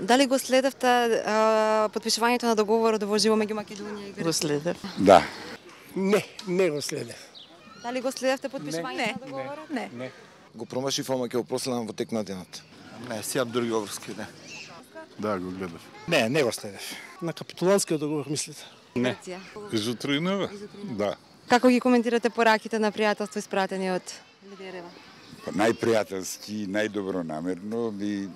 Дали го следевте подпишувањето на договорот во живо меѓу Македонија и Грција? Го следев. Да. Не го следев. Дали го следевте подпишувањето на договорот? Не. Го промашив, ама ќе го проследам во тек на денот. Не, сеам други обврски, не. Да, го гледав. Не го следев. На капитуланскиот договор мислите? Грција. Изутринава? Да. Како ги коментирате пораките на пријателство испратени од лидерева? Најпријателски, најдобронамерно и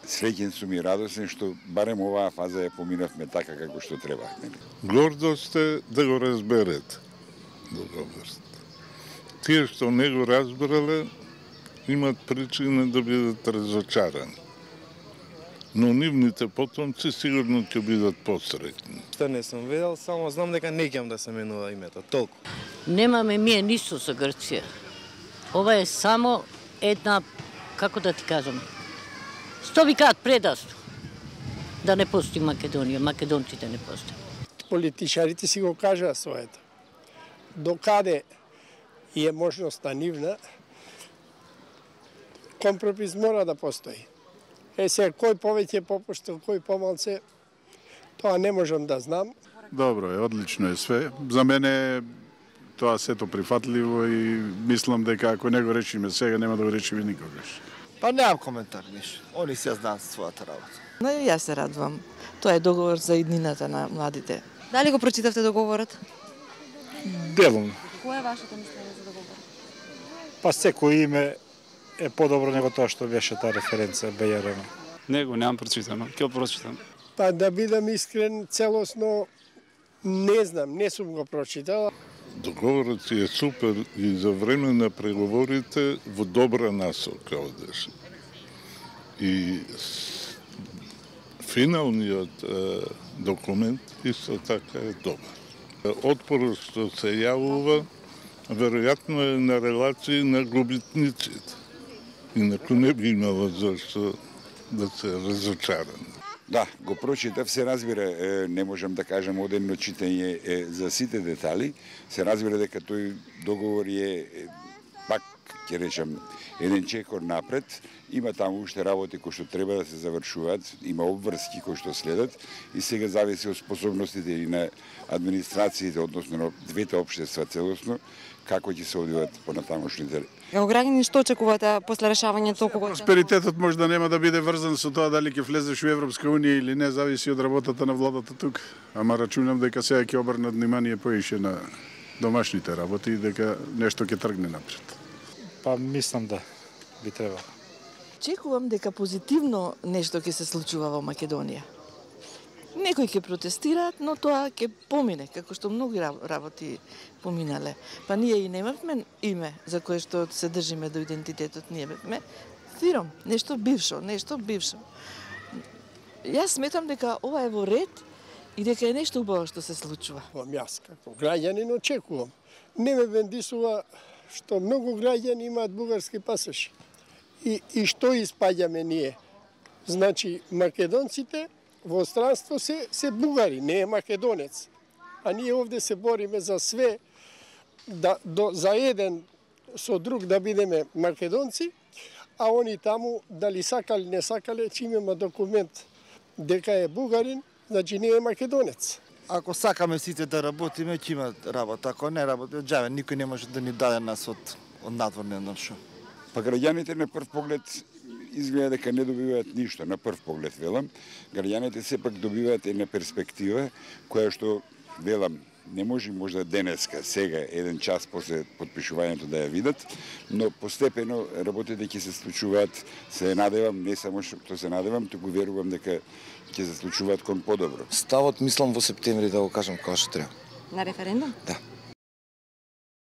среќен сум и радосен што барем оваа фаза ја поминавме така како што треба. Гордост е да го разберете договорот. Тие што не го разбрале, имат причина да бидат разочарани. Но нивните потомци сигурно ќе бидат посреќни. Што не сум видел, само знам дека не ќе да се менува името, толку. Немаме ние ништо со Грција. Ова е само една, како да ти кажам, што ви кажат предавство. Да не постои Македонија, македонците не постои. Политичарите си го кажаа своето. Докаде е можноста нивна, компромис мора да постои. Се, кој повеќе попуштил, кој помалце, тоа не можам да знам. Добро е, одлично е све. За мене тоа сето прифатливо и мислам дека ако не го решиме сега, нема да го решиме никогаш. Па немам коментар ништо. Они си ја знаат својата работа. Но и јас се радвам. Тоа е договор за иднината на младите. Дали го прочитавте договорот? Делом. Кое е вашето мислење за договорот? Па секој име е подобро него тоа што беше таа референца БЈРМ. Него немам прочитано, ќе го прочитам. Па да бидам искрен, целосно не знам, не сум го прочитал. Договорот си е супер и за време на преговорите во добра насока одеше. И финалниот документ исто така е добар. Отпорот што се јавува, веројатно е на релација на губитниците. Инаку не би имало зашто да се разочаран. Да, го прочитав, се разбира, не можам да кажам одедно читање за сите детали, се разбира дека тој договор е, пак ќе речам, еден чекор напред, има таму уште работи кои што треба да се завршуваат, има обврски кои што следат и сега зависи од способностите и на администрациите, односно на двете општества целосно, како ќе се одвиват понатамошните. Како граѓани што очекувате после решавање толку години? Просперитетот може да нема да биде врзан со тоа дали ќе влезеш во Европска унија или не, зависи од работата на владата тук. Ама рачунам дека сега ќе обрнат внимание поише на домашните работи и дека нешто ќе тргне напред. Па мислам да би требало. Очекувам дека позитивно нешто ќе се случува во Македонија. Некои ќе протестираат, но тоа ќе помине, како што многу работи поминале. Па ние и немавме име за кое што се држиме до идентитетот, ние бевме фиром, нешто бившо. Јас сметам дека ова е во ред и дека е нешто убаво што се случува. Јас како граѓанин очекувам. Не ме бендисува што многу граѓани имаат бугарски пасоши. И што испаѓаме ние? Значи, македонците во странство се бугари, не е македонец. А ние овде се бориме за све, за еден со друг да бидеме македонци, а они таму, дали сакали, не сакале, че имаме документ дека е бугарин, значи не е македонец. Ако сакаме сите да работиме, ќе има работа. Ако не работиме, џаве, никој не може да ни даде нас од надворниот нашо. Па граѓаните на прв поглед изгледа дека не добиваат ништо, на прв поглед велам. Граѓаните сепак добиваат една перспектива која што велам не може можда денеска, сега, еден час после подпишувањето да ја видат, но постепено работите ќе се случуваат, се надевам, не само што се надевам, туку верувам дека ќе се случуваат кон подобро. Ставот мислам во септември да го кажам кога што треба. На референдум? Да.